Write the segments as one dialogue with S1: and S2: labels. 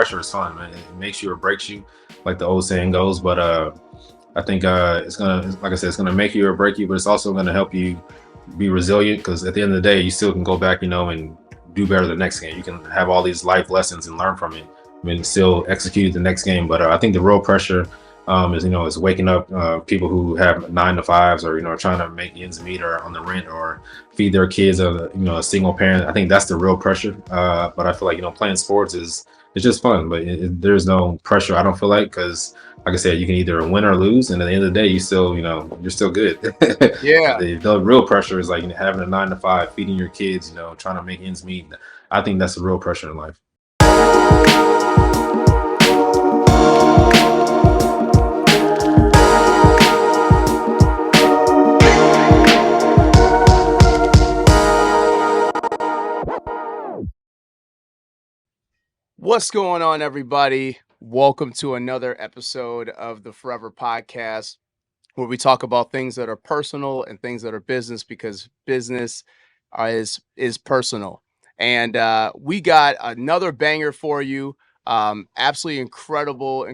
S1: pressure is fun, man. It makes you or breaks you, like the old saying goes. But I think it's gonna, like I said, it's gonna make you or break you, but it's also gonna help you be resilient because at the end of the day, you still can go back, and do better the next game. You can have all these life lessons and learn from it. I mean, still execute the next game. But I think the real pressure is waking up people who have 9 to 5s or trying to make ends meet or on the rent or feed their kids a single parent. I think that's the real pressure. But I feel like playing sports is it's just fun, but there's no pressure. I don't feel because like I said, you can either win or lose, and at the end of the day, you're still good.
S2: Yeah.
S1: The real pressure is like having a 9 to 5, feeding your kids, trying to make ends meet. I think that's the real pressure in life.
S2: What's going on, everybody? Welcome to another episode of the Foureva Podcast, where we talk about things that are personal and things that are business, because business is personal. And we got another banger for you. Absolutely incredible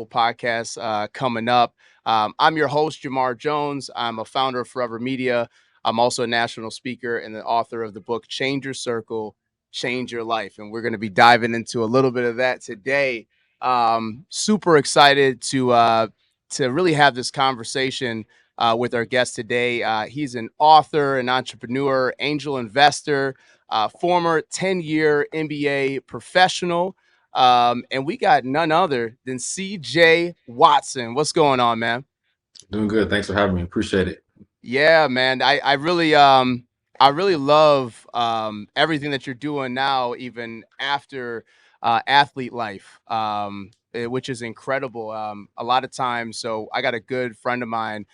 S2: podcast coming up. I'm your host, Jamar Jones. I'm a founder of Foureva Media. I'm also a national speaker and the author of the book Change Your Circle, Change Your Life. And we're going to be diving into a little bit of that today. Super excited to really have this conversation with our guest today. He's an author, an entrepreneur, angel investor, former 10-year NBA professional. And we got none other than CJ Watson. What's going on, man?
S1: Doing good. Thanks for having me. Appreciate it.
S2: Yeah, man. I really love everything that you're doing now, even after athlete life, which is incredible. A lot of times, so I got a good friend of mine,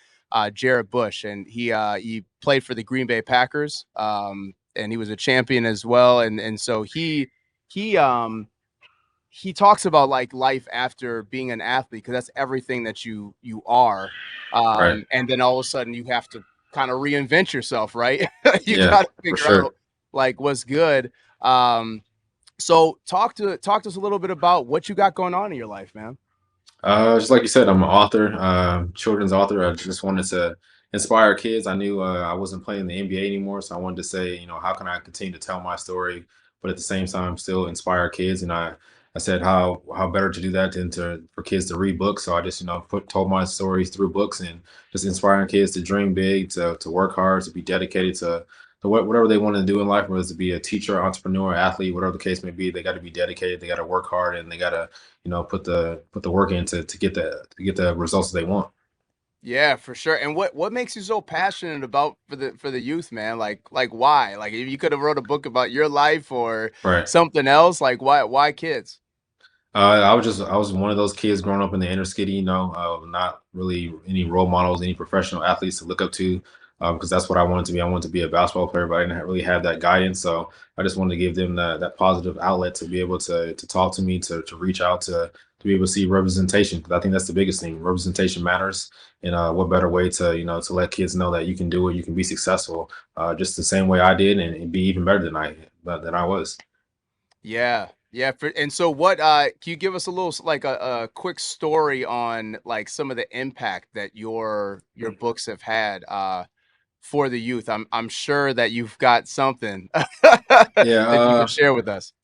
S2: Jared Bush, and he played for the Green Bay Packers, and he was a champion as well. And so he he talks about like life after being an athlete, because that's everything that you are.
S1: Right.
S2: And then all of a sudden you have to kind of reinvent yourself, right? You
S1: Yeah,
S2: got to
S1: for
S2: figure
S1: sure.
S2: out like what's good. So talk to us a little bit about what you got going on in your life, man.
S1: Just like you said, I'm an author, children's author. I just wanted to inspire kids. I knew I wasn't playing the NBA anymore, so I wanted to say, how can I continue to tell my story, but at the same time still inspire kids. And I said how better to do that than for kids to read books. So I just told my stories through books and just inspiring kids to dream big, to work hard, to be dedicated to whatever they want to do in life, whether it's to be a teacher, entrepreneur, athlete, whatever the case may be. They got to be dedicated. They got to work hard, and they got to put the work in to get the results that they want.
S2: Yeah, for sure. And what makes you so passionate about for the youth, man? Like why? Like if you could have wrote a book about your life or
S1: Right.
S2: something else, like why kids?
S1: I was one of those kids growing up in the inner city, not really any role models, any professional athletes to look up to, because that's what I wanted to be. I wanted to be a basketball player, but I didn't really have that guidance. So I just wanted to give them that positive outlet to be able to talk to me, to reach out to be able to see representation. Because I think that's the biggest thing. Representation matters, and what better way to let kids know that you can do it, you can be successful, just the same way I did, and be even better than I was.
S2: Yeah. Yeah, and so what can you give us a little like a quick story on like some of the impact that your books have had for the youth? I'm sure that you've got something
S1: Yeah.
S2: that you could share with us.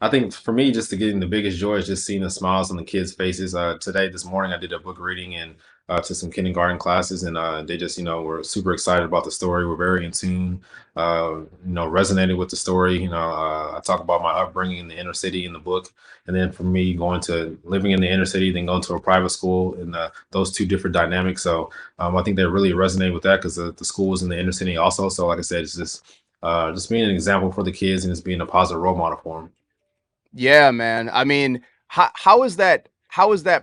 S1: I think for me, just to getting the biggest joy is just seeing the smiles on the kids' faces. This morning, I did a book reading and to some kindergarten classes, and they just, were super excited about the story. We're very in tune, resonated with the story. I talk about my upbringing in the inner city in the book, and then for me, going to living in the inner city, then going to a private school, and those two different dynamics. So I think they really resonate with that because the school was in the inner city also. So, like I said, it's just being an example for the kids and just being a positive role model for them.
S2: Yeah, man. I mean, how is that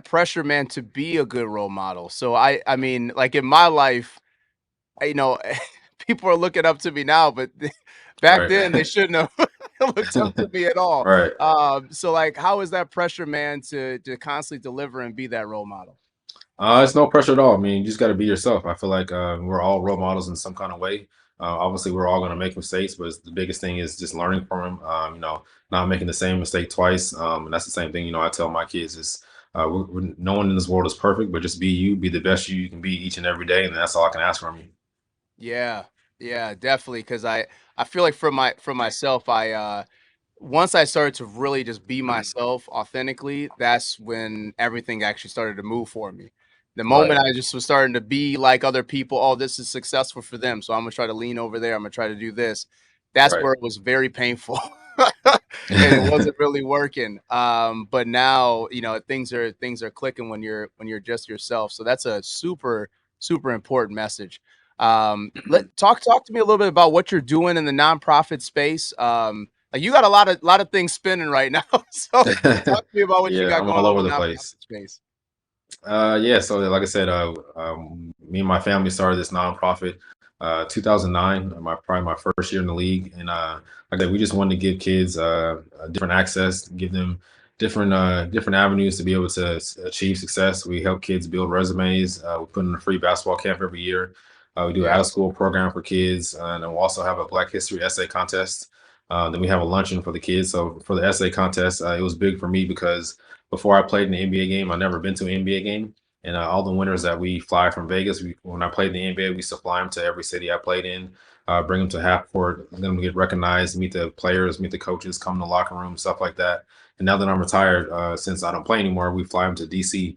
S2: pressure, man, to be a good role model? So I mean, like in my life, you know, people are looking up to me now, but back
S1: Right.
S2: then they shouldn't have looked up to me at all.
S1: Right.
S2: So like, how is that pressure, man, to constantly deliver and be that role model?
S1: It's no pressure at all. I mean, you just got to be yourself. I feel like we're all role models in some kind of way. Obviously, we're all going to make mistakes, but the biggest thing is just learning from them. Not making the same mistake twice. And that's the same thing. I tell my kids is no one in this world is perfect, but just be you, be the best you can be each and every day, and that's all I can ask from you.
S2: Yeah. Yeah, definitely. Cause I feel like for myself, once I started to really just be myself authentically, that's when everything actually started to move for me. The moment
S1: Right,
S2: I just was starting to be like other people, "Oh, this is successful for them, so I'm gonna try to lean over there, I'm gonna try to do this." That's
S1: right.
S2: where it was very painful, and it wasn't really working. But now, things are clicking when you're just yourself, so that's a super, super important message. Let talk to me a little bit about what you're doing in the nonprofit space. Like you got a lot of things spinning right now. So talk to me about what you
S1: Yeah,
S2: got
S1: I'm
S2: going
S1: all
S2: on
S1: over
S2: in the
S1: the place.
S2: nonprofit space.
S1: Yeah, so like I said, me and my family started this nonprofit 2009, probably my first year in the league, and like I said, we just wanted to give kids different access, give them different avenues to be able to achieve success. We help kids build resumes. We put in a free basketball camp every year. We do an out
S2: Yeah.
S1: of school program for kids, and then we also have a Black History essay contest. Then we have a luncheon for the kids. So for the essay contest, it was big for me because before I played in the NBA game, I've never been to an NBA game. And all the winners that we fly from Vegas, when I played in the NBA, we used to fly them to every city I played in, bring them to half court, let them get recognized, meet the players, meet the coaches, come in the locker room, stuff like that. And now that I'm retired, since I don't play anymore, we fly them to DC.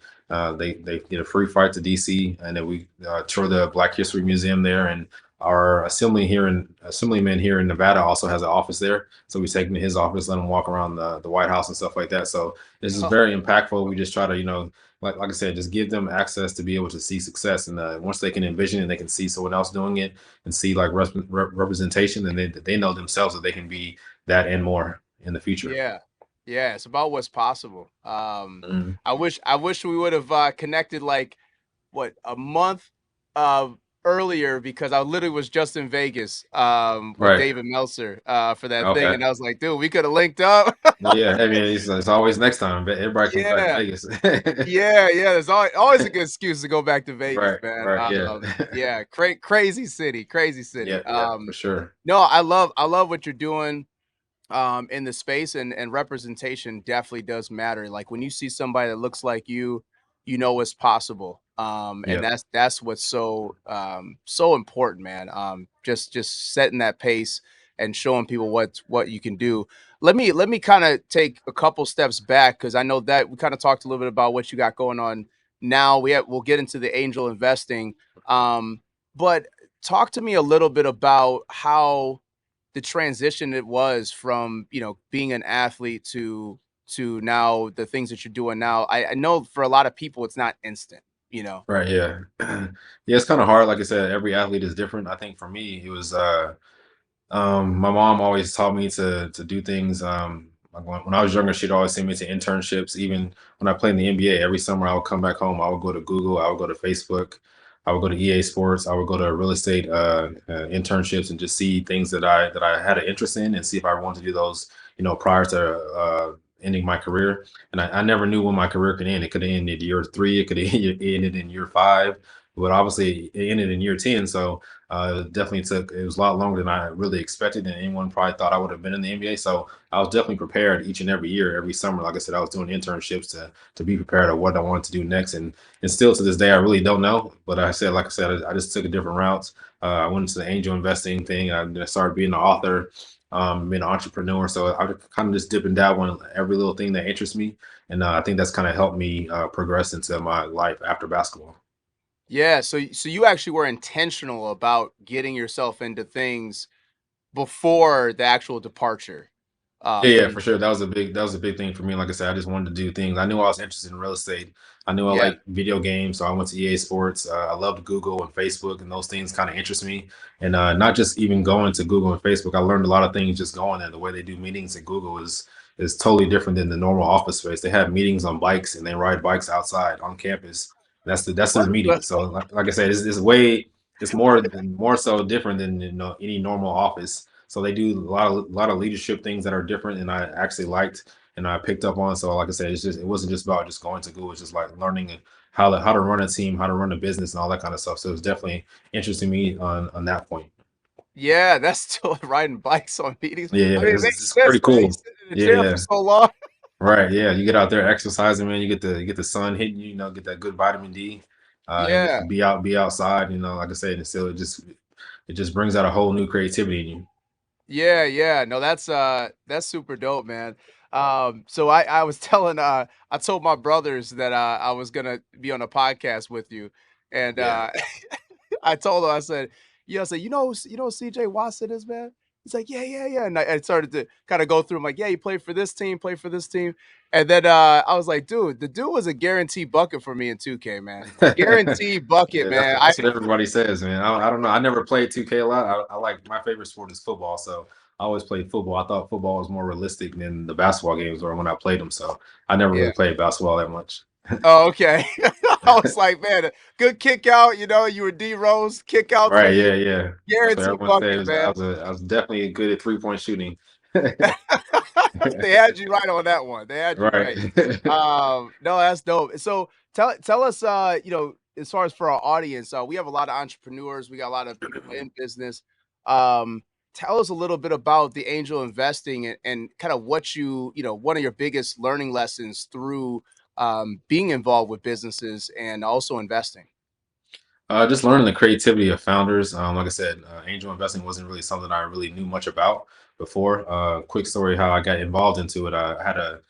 S1: They get a free flight to DC, and then we tour the Black History Museum there. And our assemblyman here in Nevada also has an office there, so we take him to his office, let him walk around the White House and stuff like that. So this is very impactful. We just try to like I said, just give them access to be able to see success. And once they can envision it and they can see someone else doing it and see like representation, and they know themselves that they can be that and more in the future.
S2: Yeah. Yeah, it's about what's possible.
S1: Mhm.
S2: I wish we would have connected like what a month uh earlier because I literally was just in Vegas with
S1: Right.
S2: David Meltzer for that thing,
S1: Okay.
S2: and I was like, dude, we could have linked up.
S1: Well, yeah. I mean, it's always next time, but everybody comes back to
S2: Yeah.
S1: Vegas.
S2: Yeah, yeah, there's always a good excuse to go back to Vegas,
S1: Right.
S2: man.
S1: Right. Yeah.
S2: Yeah, crazy city, crazy city.
S1: Yeah. Yeah. For sure.
S2: No, I love what you're doing in the space, and representation definitely does matter. Like when you see somebody that looks like you know it's possible. And
S1: Yep.
S2: that's what's so important, man. Just setting that pace and showing people what you can do. Let me kind of take a couple steps back because I know that we kind of talked a little bit about what you got going on now. We'll get into the angel investing. But talk to me a little bit about how the transition it was from being an athlete to now the things that you're doing now. I know for a lot of people it's not instant.
S1: Right. Yeah. Yeah. It's kind of hard. Like I said, every athlete is different. I think for me, it was my mom always taught me to do things. Like when I was younger, she'd always send me to internships. Even when I played in the NBA, every summer I would come back home. I would go to Google. I would go to Facebook. I would go to EA Sports. I would go to real estate internships and just see things that I had an interest in and see if I wanted to do those. Prior to ending my career, and I never knew when my career could end. It could have ended year three. It could have ended in year five, but obviously it ended in year 10. So it was a lot longer than I really expected, and anyone probably thought I would have been in the NBA. So I was definitely prepared each and every year, every summer. Like I said, I was doing internships to be prepared of what I wanted to do next, and still to this day, I really don't know. But like I said, I just took a different route. I went into the angel investing thing. I started being an author, being an entrepreneur. So I kind of just dip and dabble in every little thing that interests me, and I think that's kind of helped me progress into my life after basketball.
S2: Yeah, so you actually were intentional about getting yourself into things before the actual departure
S1: Yeah, yeah,
S2: from
S1: for
S2: the
S1: sure. That was a big thing for me. Like I said, I just wanted to do things. I knew I was interested in real estate. I knew I
S2: yeah.
S1: like video games, so I went to EA Sports. I loved Google and Facebook, and those things kind of interest me. And not just even going to Google and Facebook, I learned a lot of things just going there. The way they do meetings at Google is totally different than the normal office space. They have meetings on bikes and they ride bikes outside on campus. That's their meeting. So like I said, it's more so different than any normal office. So they do a lot of leadership things that are different, and I actually liked and I picked up on. So like I said, it wasn't just about just going to Google. It's just like learning how to run a team, how to run a business, and all that kind of stuff. So it's definitely interesting me on that point.
S2: Yeah, that's still riding bikes on meetings.
S1: Yeah,
S2: I mean, it
S1: it's
S2: makes
S1: pretty
S2: sense, man.
S1: cool.
S2: He's sitting in a
S1: Yeah,
S2: chair for
S1: yeah.
S2: so long.
S1: Right, yeah, you get out there exercising, man. You get the sun hitting you, get that good vitamin D, and
S2: Yeah.
S1: just be outside. Like I said, and still it just brings out a whole new creativity in you.
S2: Yeah, yeah. No, that's super dope, man. So I was telling I told my brothers that I was gonna be on a podcast with you. And
S1: Yeah.
S2: I told him, I said, I said, you know who CJ Watson is, man? He's like, yeah, yeah, yeah. And I started to kind of go through. I'm like, yeah, he played for this team, played for this team. And then I was like, dude, the dude was a guaranteed bucket for me in 2K, man. Guaranteed bucket,
S1: Yeah,
S2: man.
S1: that's what everybody says, man. I don't know. I never played 2K a lot. I like my favorite sport is football, so I always played football. I thought football was more realistic than the basketball games were when I played them. So I never
S2: Yeah.
S1: really played basketball that much.
S2: Oh, okay. I was like, man, a good kick out, you were D Rose, kick outs for
S1: Right?
S2: you,
S1: Yeah, yeah. That's what
S2: guaranteed
S1: everyone
S2: bucket,
S1: says.
S2: man.
S1: I was definitely good at 3-point shooting.
S2: They had you right on that one. They had you
S1: Right.
S2: right. No, that's dope. So tell us, as far as for our audience, we have a lot of entrepreneurs, we got a lot of people in business. Um, Tell us a little bit about the angel investing and kind of what one of your biggest learning lessons through being involved with businesses and also investing.
S1: Just learning the creativity of founders. Like I said, angel investing wasn't really something I really knew much about before. Quick story how I got involved into it. I had a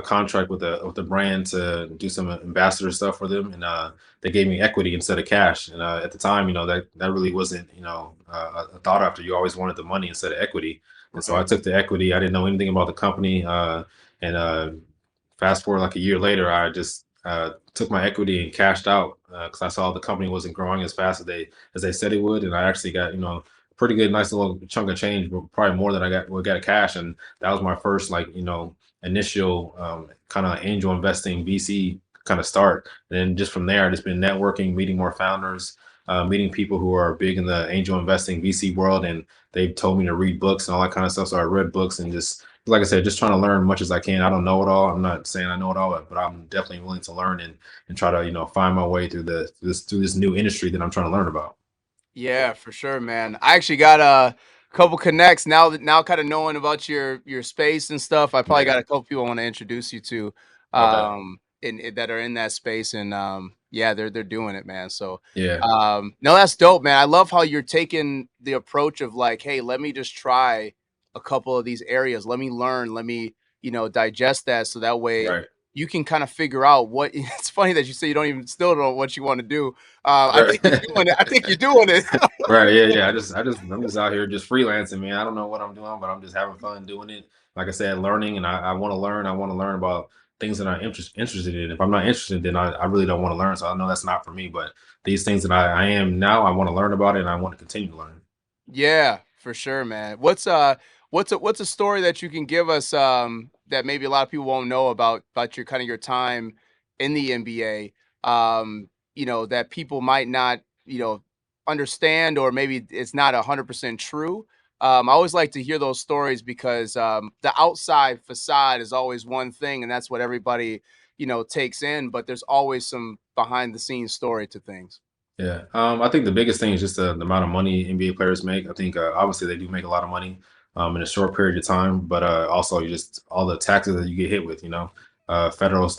S1: contract with a brand to do some ambassador stuff for them, and they gave me equity instead of cash. And at the time, that really wasn't a thought after. You always wanted the money instead of equity, and so I
S2: Right.
S1: took the equity. I didn't know anything about the company, and fast forward like a year later, I just took my equity and cashed out because I saw the company wasn't growing as fast as they said it would, and I actually got a pretty good, nice little chunk of change, but probably more than I got cash, and that was my first initial kind of angel investing VC kind of start. And then just from there, I just been networking, meeting more founders. Meeting people who are big in the angel investing VC world, and they've told me to read books and all that kind of stuff. So I read books and just like I said, just trying to learn as much as I can. I don't know it all. I'm not saying I know it all, but I'm definitely willing to learn and try to find my way through through this new industry that I'm trying to learn about.
S2: Yeah, for sure, man. I actually got a couple connects now kind of knowing about your space and stuff. I probably
S1: Yeah.
S2: got a couple people I want to introduce you to
S1: Okay.
S2: that are in that space and yeah, they're doing it, man. So
S1: Yeah.
S2: no, that's dope, man. I love how you're taking the approach of like, hey, let me just try a couple of these areas. Let me learn, let me, digest that so that way
S1: Right.
S2: you can kind of figure out what it's funny that you say you don't even still know what you want to do. I
S1: Right.
S2: think you're doing it. I think you're doing it.
S1: Right. Yeah. Yeah. I'm just out here just freelancing, man. I don't know what I'm doing, but I'm just having fun doing it. Like I said, learning, and I want to learn. I want to learn about things that I'm interested in. If I'm not interested, then I really don't want to learn. So I know that's not for me. But these things that I am now, I want to learn about it, and I want to continue to learn.
S2: Yeah, for sure, man. What's a story that you can give us that maybe a lot of people won't know about your kind of your time in the NBA that people might not, understand or maybe it's not 100% true. I always like to hear those stories because the outside facade is always one thing and that's what everybody, takes in, but there's always some behind the scenes story to things.
S1: Yeah, I think the biggest thing is just the amount of money NBA players make. I think obviously they do make a lot of money in a short period of time, but also you just all the taxes that you get hit with. Federal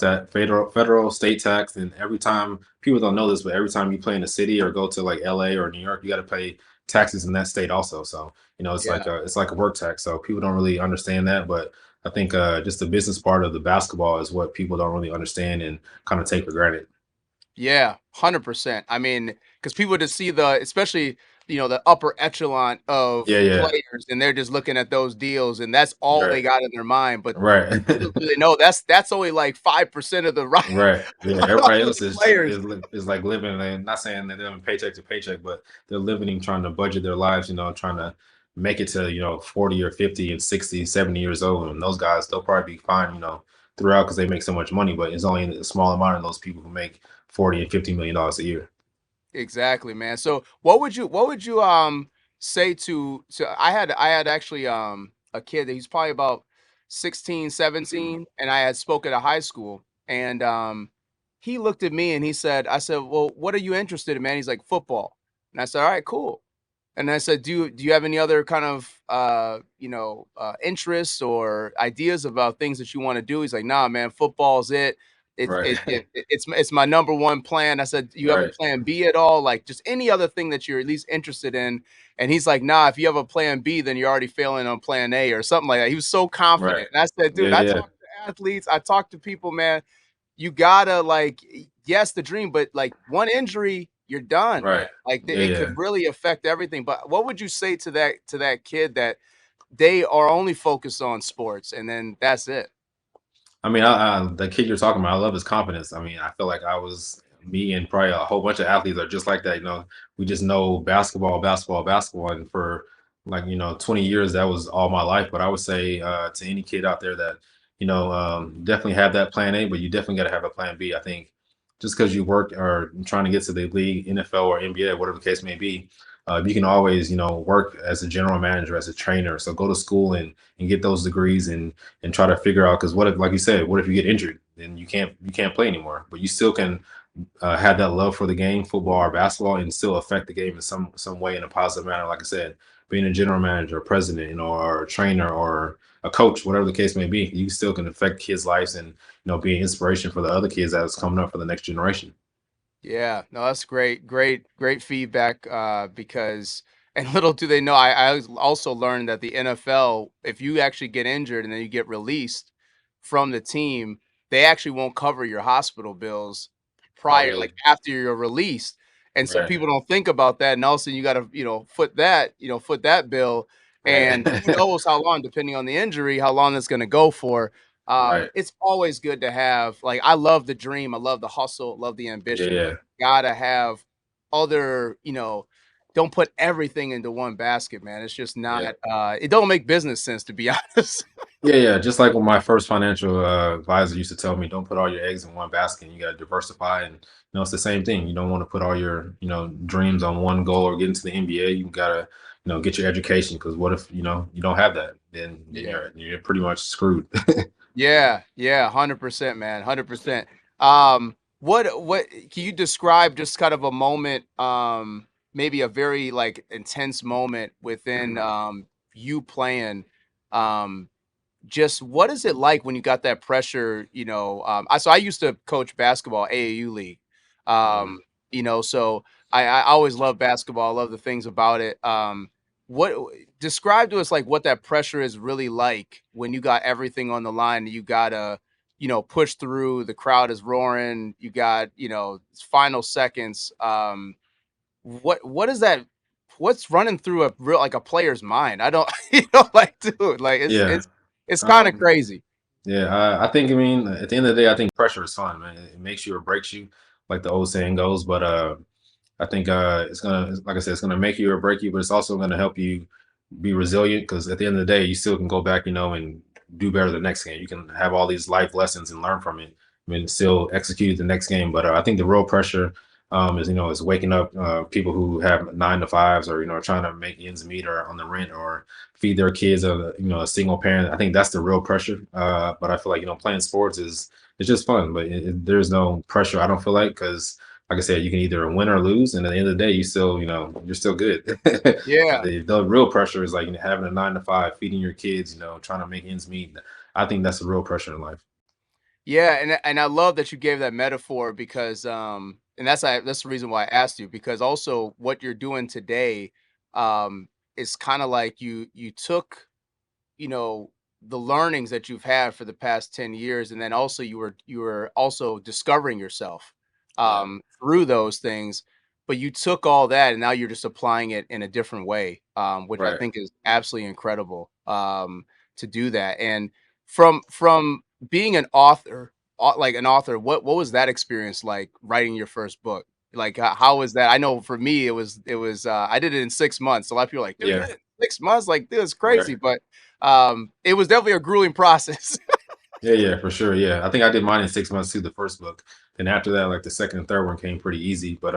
S1: state tax, and every time people don't know this, but every time you play in a city or go to like LA or New York, you got to pay taxes in that state also. So
S2: Yeah.
S1: it's like a work tax. So people don't really understand that, but I think just the business part of the basketball is what people don't really understand and kind of take for granted.
S2: Yeah, 100%. I mean, because people just see especially, the upper echelon of
S1: Yeah, yeah,
S2: players, and they're just looking at those deals, and that's all
S1: right,
S2: they got in their mind. But
S1: right.
S2: little do they know that's only like 5% of the right
S1: Right. Yeah.
S2: of
S1: Everybody else
S2: the players.
S1: is like living, and not saying that they're living paycheck to paycheck, but they're living and trying to budget their lives, trying to make it to, 40 or 50 and 60, 70 years old. And those guys, they'll probably be fine, throughout because they make so much money, but it's only a small amount of those people who make 40 and $50 million a year.
S2: Exactly, man. So what would you say to I had actually a kid that he's probably about 16, 17, and I had spoke at a high school and he looked at me and I said, "Well, what are you interested in, man?" He's like, "Football." And I said, "All right, cool." And I said, "Do you have any other kind of interests or ideas about things that you want to do?" He's like, "Nah, man, football's it.
S1: Right.
S2: It's my number one plan." I said, "Do you have a
S1: Right.
S2: plan B at all? Like just any other thing that you're at least interested in?" And he's like, "Nah, if you have a plan B, then you're already failing on plan A or something like that." He was so
S1: Right.
S2: confident. And I said,
S1: Yeah.
S2: "Dude, I
S1: Yeah.
S2: talk to athletes, I talk to people, man. You gotta like, yes, the dream, but like one injury, you're done.
S1: Right.
S2: Like
S1: Yeah.
S2: it
S1: Yeah.
S2: could really affect everything." But what would you say to that kid that they are only focused on sports and then that's it?
S1: I mean, the kid you're talking about, I love his confidence. I mean, I feel like I was me and probably a whole bunch of athletes are just like that. We just know basketball, basketball, basketball, and for like 20 years, that was all my life. But I would say to any kid out there that definitely have that plan A, but you definitely got to have a plan B. I think just because you work or trying to get to the league, NFL or NBA, whatever the case may be, you can always work as a general manager, as a trainer. So go to school and get those degrees and try to figure out because what if, like you said, what if you get injured? Then you can't play anymore. But you still can have that love for the game, football or basketball, and still affect the game in some way in a positive manner. Like I said, being a general manager, a president, or a trainer or a coach, whatever the case may be, you still can affect kids' lives and be an inspiration for the other kids that's coming up for the next generation.
S2: Yeah, no, that's great, great, great feedback. Because and little do they know, I also learned that the NFL, if you actually get injured and then you get released from the team, they actually won't cover your hospital bills
S1: Oh,
S2: prior, like
S1: really?
S2: after you're released. And so
S1: Right.
S2: people don't think about that, and all of a sudden you got to, foot that bill, and
S1: Right.
S2: who knows how long, depending on the injury, how long it's going to go for.
S1: Right.
S2: It's always good to have, like, I love the dream, I love the hustle, love the
S1: Yeah.
S2: ambition, but
S1: Yeah.
S2: you gotta have other, don't put everything into one basket, man. It's just not,
S1: Yeah.
S2: it don't make business sense, to be honest.
S1: Yeah, yeah. Just like when my first financial advisor used to tell me, don't put all your eggs in one basket. You got to diversify, and it's the same thing. You don't want to put all your dreams on one goal or get into the NBA. You gotta get your education because what if you don't have that? Then
S2: Yeah.
S1: you're pretty much screwed.
S2: Yeah, yeah, 100%, man, 100%. What can you describe just kind of a moment, maybe a very, like, intense moment within, you playing, um just what is it like when you got that pressure, I used to coach basketball, AAU league. Um,
S1: Mhm.
S2: so I always love basketball, I love the things about it. What describe to us like what that pressure is really like when you got everything on the line and you gotta, push through, the crowd is roaring, you got, it's final seconds. What is that? What's running through a real like a player's mind? I don't, like, dude, like
S1: Yeah.
S2: it's kind of
S1: Um,
S2: crazy.
S1: Yeah, I think, I mean, at the end of the day, I think pressure is fun, man. It makes you or breaks you, like the old saying goes. But I think like I said, it's gonna make you or break you, but it's also gonna help you be resilient because at the end of the day, you still can go back, and do better the next game. You can have all these life lessons and learn from it. I mean, still execute the next game. But I think the real pressure is waking up people who have 9 to 5s or trying to make ends meet or on the rent or feed their kids a single parent. I think that's the real pressure. But I feel like playing sports is it's just fun, but there's no pressure. I don't feel like because like I said, you can either win or lose, and at the end of the day, you still, you're still good. But
S2: Yeah.
S1: the real pressure is like having a 9 to 5, feeding your kids, trying to make ends meet. I think that's the real pressure in life.
S2: Yeah, and I love that you gave that metaphor because and that's the reason why I asked you, because also what you're doing today is kind of like you took, you know, the learnings that you've had for the past 10 years, and then also you were also discovering yourself
S1: Yeah.
S2: through those things, but you took all that and now you're just applying it in a different way, which I
S1: Right.
S2: think is absolutely incredible, to do that. And from being an author, like an author, what was that experience like writing your first book? Like how was that? I know for me it was I did it in 6 months. A lot of people are like, dude, you
S1: Yeah.
S2: did it in 6 months, like this is
S1: Right.
S2: crazy. But it was definitely a grueling process.
S1: Yeah, yeah, for sure. Yeah, I think I did mine in 6 months too. The first book, then after that, like the second and third one came pretty easy. But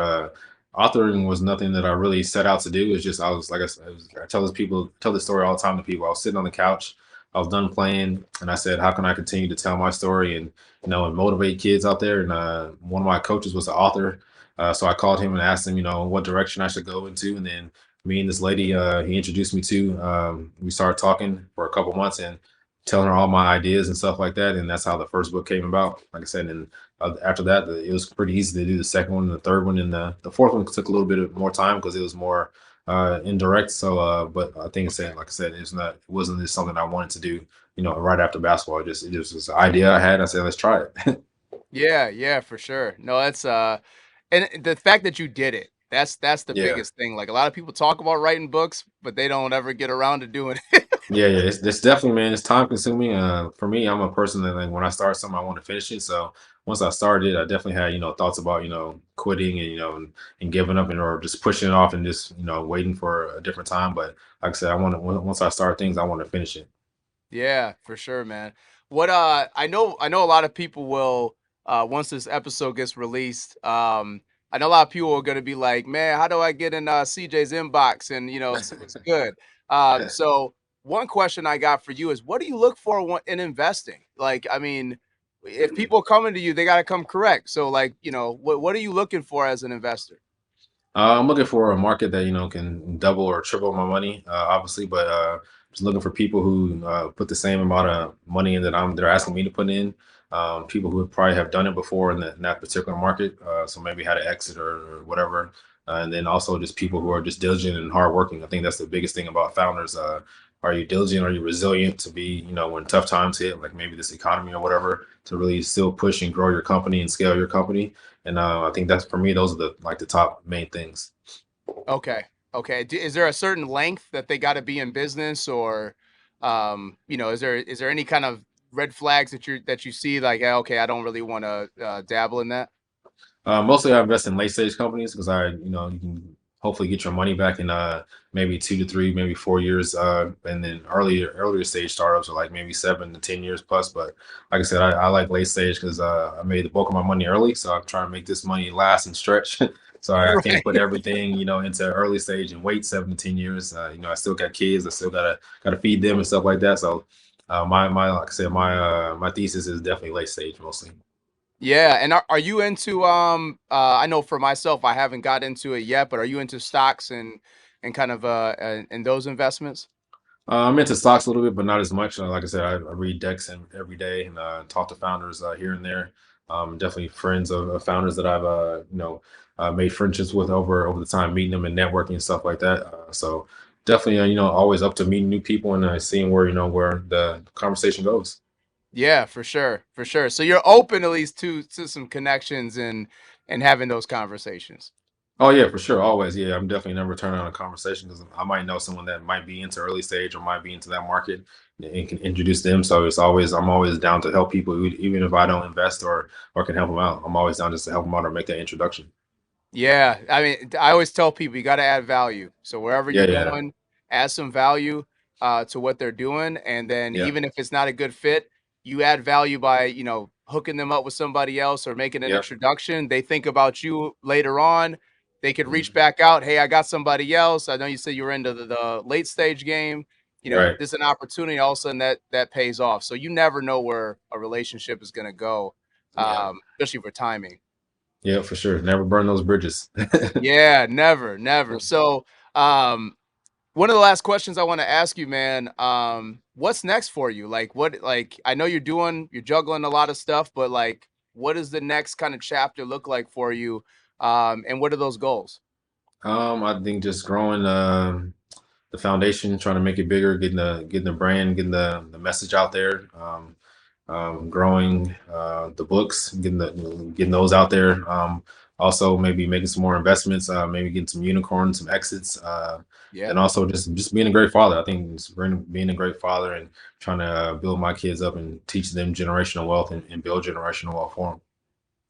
S1: authoring was nothing that I really set out to do. It's just I was like I said, I tell this story all the time to people. I was sitting on the couch, I was done playing, and I said, how can I continue to tell my story and and motivate kids out there? And one of my coaches was the author, so I called him and asked him, what direction I should go into, and then me and this lady he introduced me to. We started talking for a couple months and telling her all my ideas and stuff like that. And that's how the first book came about. Like I said, and after that, it was pretty easy to do the second one and the third one. And the fourth one took a little bit more time because it was more indirect. So, but I think
S2: Okay.
S1: said, like I said, it wasn't just something I wanted to do, right after basketball. It just was an idea I had. I said, let's try it.
S2: Yeah, yeah, for sure. No, that's and the fact that you did it, that's the
S1: Yeah.
S2: biggest thing. Like a lot of people talk about writing books, but they don't ever get around to doing it.
S1: Yeah, yeah, it's definitely, man. It's time consuming. For me, I'm a person that like when I start something, I want to finish it. So once I started, I definitely had thoughts about quitting and and giving up and or just pushing it off and just waiting for a different time. But like I said, I want to once I start things, I want to finish it.
S2: Yeah, for sure, man. What I know a lot of people will once this episode gets released, I know a lot of people are gonna be like, man, how do I get in CJ's inbox and see what's good? So one question I got for you is what do you look for in investing? Like, I mean, if people are coming to you, they gotta come correct. So like, what are you looking for as an investor?
S1: I'm looking for a market that can double or triple my money, obviously, but just looking for people who put the same amount of money in that they're asking me to put in. People who probably have done it before in that particular market, so maybe had an exit or whatever, and then also just people who are just diligent and hardworking. I think that's the biggest thing about founders. Are you diligent? Are you resilient to be, when tough times hit, like maybe this economy or whatever, to really still push and grow your company and scale your company? And I think that's for me. Those are the top main things.
S2: Okay. Okay. Is there a certain length that they got to be in business, or, is there any kind of red flags that you see like, okay, I don't really want to dabble in that.
S1: Mostly, I invest in late stage companies because you can hopefully get your money back in maybe 2 to 3, maybe 4 years, and then earlier stage startups are like maybe 7 to 10 years plus. But like I said, I like late stage because I made the bulk of my money early, so I'm trying to make this money last and stretch. So I can't put
S2: Right.
S1: everything into early stage and wait 7 to 10 years. I still got kids, I still gotta feed them and stuff like that. So my like I said, my thesis is definitely late stage mostly.
S2: Yeah. And are you into I know for myself, I haven't got into it yet, but are you into stocks and kind of and those investments?
S1: I'm into stocks a little bit, but not as much. Like I said, I read decks and every day and talk to founders here and there. Definitely friends of founders that I've made friendships with over the time, meeting them and networking and stuff like that. So definitely always up to meeting new people and seeing where the conversation goes.
S2: Yeah, for sure. For sure. So you're open at least to some connections and having those conversations.
S1: Oh yeah, for sure. Always. Yeah, I'm definitely never turning on a conversation because I might know someone that might be into early stage or might be into that market and can introduce them. So I'm always down to help people, even if I don't invest or can help them out. I'm always down just to help them out or make that introduction.
S2: Yeah, I mean, I always tell people you got to add value. So wherever
S1: Yeah,
S2: you're
S1: yeah,
S2: going, add some value to what they're doing, and then
S1: yeah,
S2: even if it's not a good fit, you add value by hooking them up with somebody else or making an
S1: yeah.
S2: introduction. They think about you later on. They could reach
S1: Mhm.
S2: back out. Hey, I got somebody else. I know you said you were into the late stage game.
S1: Right.
S2: This is an opportunity. All of a sudden, that pays off. So you never know where a relationship is going to go,
S1: Yeah.
S2: especially for timing.
S1: Yeah, for sure. Never burn those bridges.
S2: Yeah, never, never. So, one of the last questions I want to ask you, man, what's next for you? Like I know you're juggling a lot of stuff, but like what does the next kind of chapter look like for you? And what are those goals?
S1: I think just growing the foundation, trying to make it bigger, getting the brand, getting the message out there. Growing the books, getting those out there. Also, maybe making some more investments, maybe getting some unicorns, some exits,
S2: Yeah.
S1: and also just being a great father. I think being a great father and trying to build my kids up and teach them generational wealth and build generational wealth for them.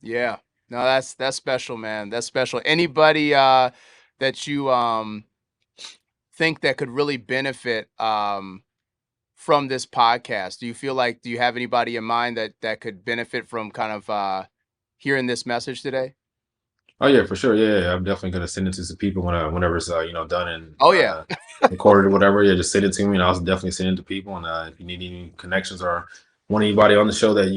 S2: Yeah. No, that's special, man. That's special. Anybody that you think that could really benefit from this podcast? Do you have anybody in mind that could benefit from kind of hearing this message today?
S1: Oh yeah, for sure. Yeah, yeah, I'm definitely gonna send it to some people whenever it's done and
S2: Oh yeah.
S1: recorded or whatever. Yeah, just send it to me, and I'll definitely send it to people. And if you need any connections or want anybody on the show that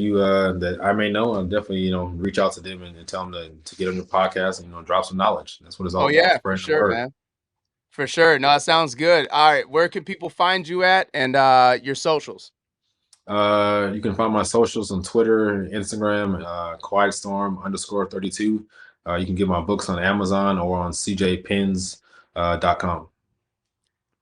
S1: that I may know, I'll definitely reach out to them and tell them to get on your podcast and drop some knowledge. That's what it's
S2: Oh
S1: all about,
S2: yeah, for
S1: spreading the
S2: sure,
S1: word.
S2: man. For sure. No, that sounds good. All right. Where can people find you at and your socials?
S1: You can find my socials on Twitter, Instagram, quietstorm_32. You can get my books on Amazon or on cjpins.com.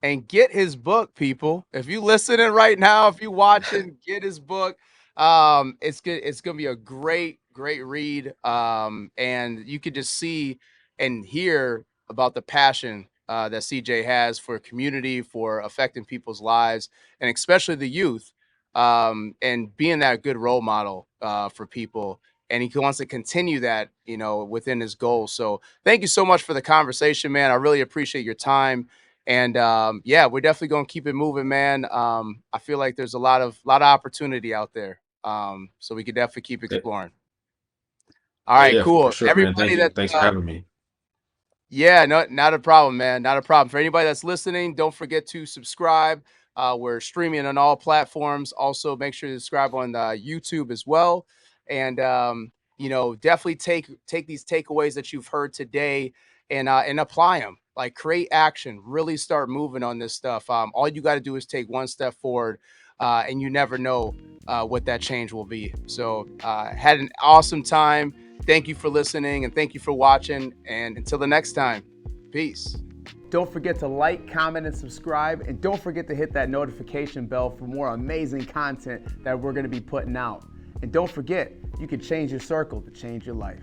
S2: And get his book, people. If you listening right now, if you watching, get his book. It's good. It's gonna be a great read. And you could just see and hear about the passion that CJ has for community, for affecting people's lives, and especially the youth. And being that good role model for people. And he wants to continue that, within his goals. So thank you so much for the conversation, man. I really appreciate your time. And yeah, we're definitely gonna keep it moving, man. I feel like there's a lot of opportunity out there. So we could definitely keep
S1: Yeah,
S2: exploring. All right,
S1: yeah, for
S2: cool.
S1: sure, man. Thank
S2: Everybody
S1: you.
S2: that's
S1: Thanks for having me.
S2: yeah, no, not a problem, man. Not a problem. For anybody that's listening, don't forget to subscribe. We're streaming on all platforms. Also, make sure to subscribe on YouTube as well. And definitely take these takeaways that you've heard today and apply them. Like create action. Really start moving on this stuff. All you got to do is take one step forward, and you never know what that change will be. So, had an awesome time. Thank you for listening and thank you for watching. And until the next time, peace. Don't forget to like, comment, and subscribe. And don't forget to hit that notification bell for more amazing content that we're going to be putting out. And don't forget, you can change your circle to change your life.